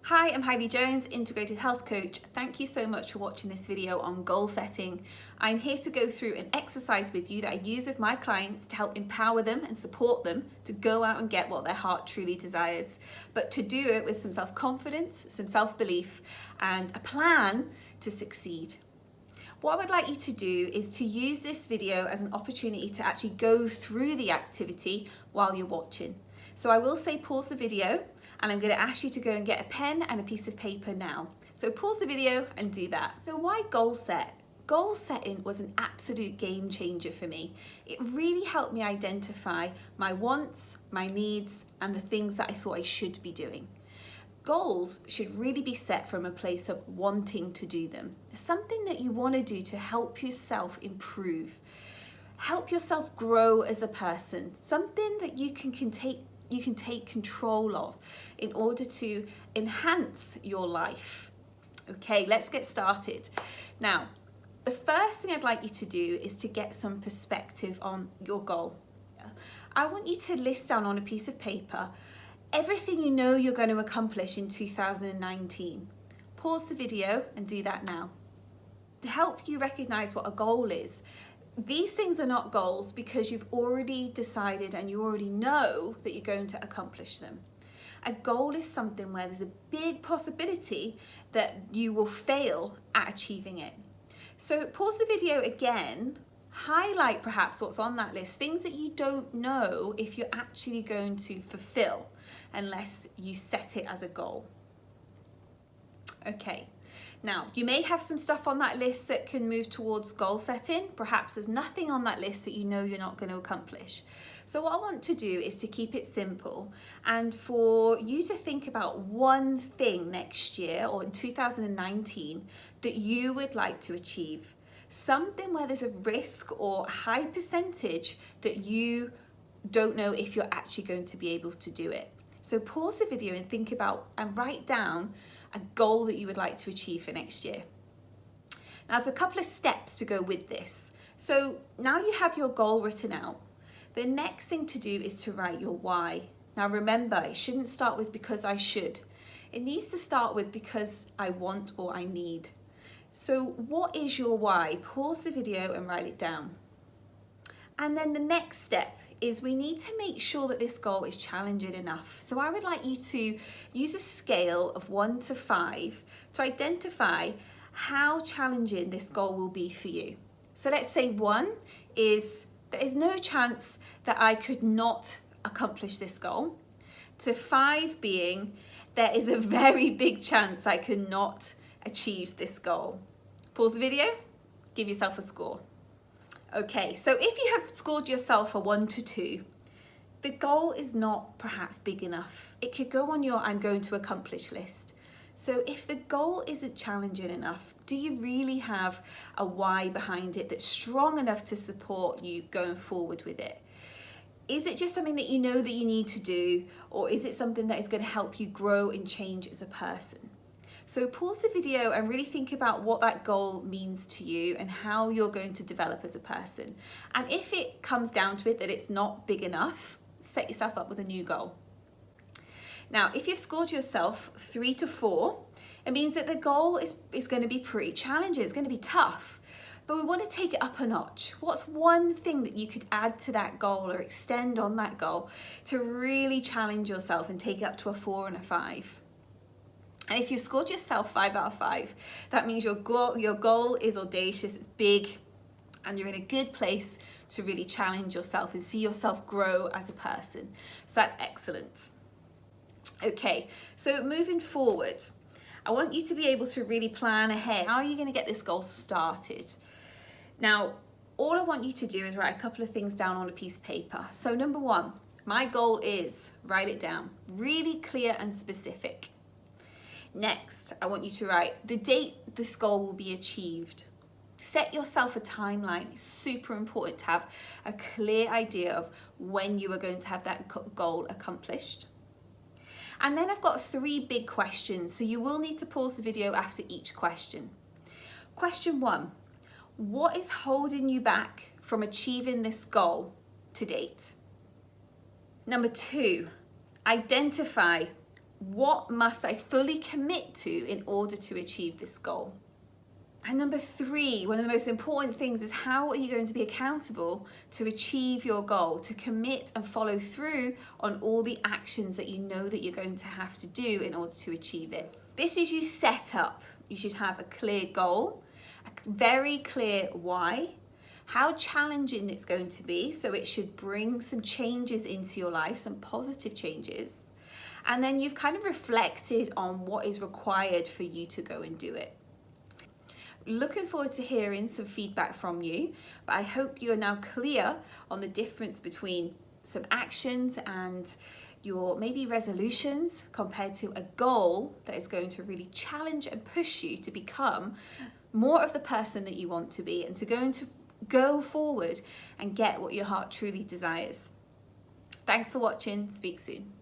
Hi, I'm Heidi Jones, Integrated Health Coach. Thank you so much for watching this video on goal setting. I'm here to go through an exercise with you that I use with my clients to help empower them and support them to go out and get what their heart truly desires, but to do it with some self-confidence, some self-belief, and a plan to succeed. What I would like you to do is to use this video as an opportunity to actually go through the activity while you're watching. So I will say pause the video, and I'm going to ask you to go and get a pen and a piece of paper now. So pause the video and do that. So why goal set? Goal setting was an absolute game changer for me. It really helped me identify my wants, my needs, and the things that I thought I should be doing. Goals should really be set from a place of wanting to do them. Something that you want to do to help yourself improve, help yourself grow as a person, something that you can take control of in order to enhance your life. Okay, let's get started. Now, the first thing I'd like you to do is to get some perspective on your goal. I want you to list down on a piece of paper everything you know you're going to accomplish in 2019. Pause the video and do that now. To help you recognize what a goal is, these things are not goals because you've already decided and you already know that you're going to accomplish them. A goal is something where there's a big possibility that you will fail at achieving it. So pause the video again, highlight perhaps what's on that list, things that you don't know if you're actually going to fulfill unless you set it as a goal. Okay. Now, you may have some stuff on that list that can move towards goal setting. Perhaps there's nothing on that list that you know you're not going to accomplish. So what I want to do is to keep it simple and for you to think about one thing next year or in 2019 that you would like to achieve. Something where there's a risk or a high percentage that you don't know if you're actually going to be able to do it. So pause the video and think about and write down a goal that you would like to achieve for next year. Now, there's a couple of steps to go with this. So now you have your goal written out. The next thing to do is to write your why. Now remember, it shouldn't start with because I should. It needs to start with because I want or I need. So what is your why? Pause the video and write it down. And then the next step is we need to make sure that this goal is challenging enough. So I would like you to use a scale of 1 to 5 to identify how challenging this goal will be for you. So let's say 1 is there is no chance that I could not accomplish this goal, to 5 being there is a very big chance I could not achieve this goal. Pause the video, give yourself a score. Okay, so if you have scored yourself a 1 to 2, the goal is not perhaps big enough. It could go on your I'm going to accomplish list. So if the goal isn't challenging enough, do you really have a why behind it that's strong enough to support you going forward with it? Is it just something that you know that you need to do, or is it something that is going to help you grow and change as a person? So pause the video and really think about what that goal means to you and how you're going to develop as a person. And if it comes down to it that it's not big enough, set yourself up with a new goal. Now, if you've scored yourself 3 to 4, it means that the goal is going to be pretty challenging. It's going to be tough, but we want to take it up a notch. What's one thing that you could add to that goal or extend on that goal to really challenge yourself and take it up to a 4 and a 5? And if you've scored yourself 5 out of 5, that means your goal is audacious, it's big, and you're in a good place to really challenge yourself and see yourself grow as a person. So that's excellent. Okay, so moving forward, I want you to be able to really plan ahead. How are you going to get this goal started? Now, all I want you to do is write a couple of things down on a piece of paper. So number 1, my goal is, write it down, really clear and specific. Next, I want you to write the date this goal will be achieved. Set yourself a timeline. It's super important to have a clear idea of when you are going to have that goal accomplished. And then I've got 3 big questions, so you will need to pause the video after each question. Question 1, what is holding you back from achieving this goal to date? Number 2, identify What must I fully commit to in order to achieve this goal? And number 3, one of the most important things is how are you going to be accountable to achieve your goal, to commit and follow through on all the actions that you know that you're going to have to do in order to achieve it. This is you set up. You should have a clear goal, a very clear why, how challenging it's going to be, so it should bring some changes into your life, some positive changes. And then you've kind of reflected on what is required for you to go and do it. Looking forward to hearing some feedback from you, but I hope you are now clear on the difference between some actions and your maybe resolutions compared to a goal that is going to really challenge and push you to become more of the person that you want to be and to go forward and get what your heart truly desires. Thanks for watching. Speak soon.